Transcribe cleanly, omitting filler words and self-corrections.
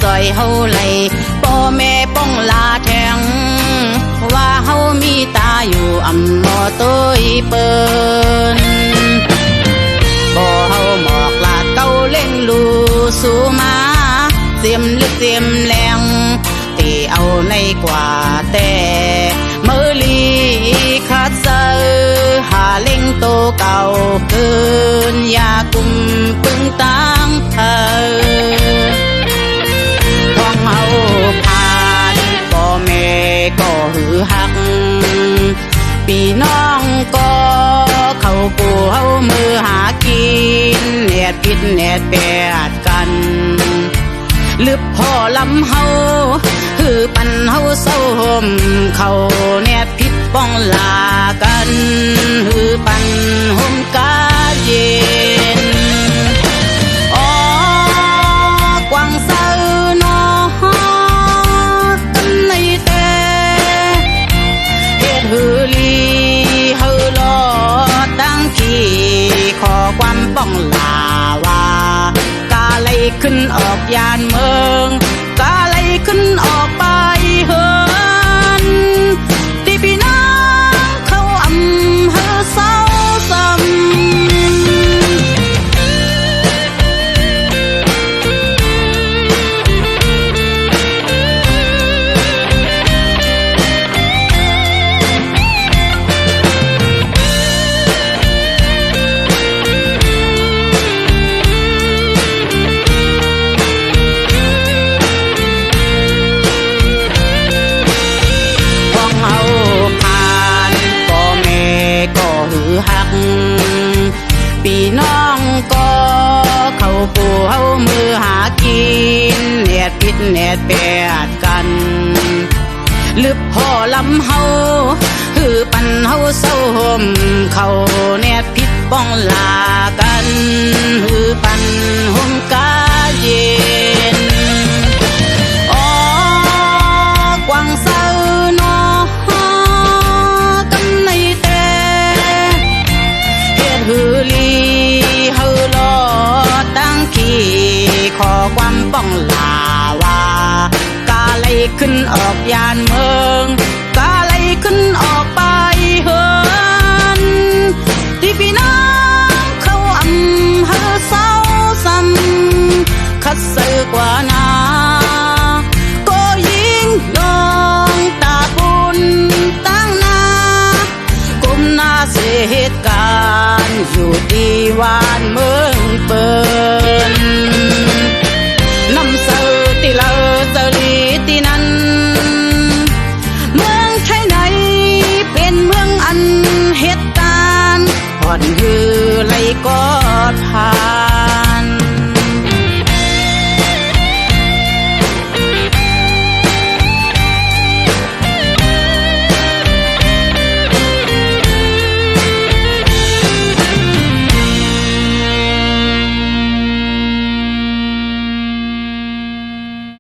จอยเฮาไหลพ่อแม่ป้องลาแทงว่าเฮามีตาอยู่อำมอต้ยเปิ้นบ่เฮาหมอกลาเก้าเล่งลูสู่มาเสียมลึกเสียมแรงตีเอาในกว่าแต่เมื่อลีคัดเซอหาเล่งโตเก่าเกินยากุมปึงตังเธอท้องเฮาผ่านพ่อแม่ก็หือหักพี่น้องก็เข้าปูเฮามือหากินแหนดพิษแหนดแปดกันลึกพ่อลำเฮาหือปันเฮาเศร้าห่มเขาแหนดพิษป้องลากันหือปันห่มกาเย็นอ๋อกวางเศร้านอกันในแต่เฮ็ดหือลีเฮาลอตั้งขี้ขอความป้องลาวากาไลขึ้นออกยานเมืองกาไลขึ้นออกไปเฮินที่พี่น้องเขาอำเฮอเศร้าซ้ำหักพี่น้องก็เข้าปูเฮามือหากินแหนดพิษแหนดแปดกันลึกพ่อลำเฮาหือปันเฮาเศร้าห่มเขาแหนดพิษป้องลากันหือปันห่มกาเย็นอ๋อกวางเศร้านอกันในแต่หือลีเฮาลอตั้งขี้ขอความป้องลาวากาไลขึ้นออกยานเมืองกาไลขึ้นออกไปเฮินที่พี่น้องเขาอำเฮอเศร้าซ้ำคัดเสือกว่านาก็ยิ่งน้องตาบุญตั้งนากุมนาเสียเหตุการณ์อยู่ดีวานเมืองเปิ้นน้ำเสือที่เลอเสรีที่นั้นเมืองไทยไหนเป็นเมืองอันเหตุการณ์ผ่อนหือ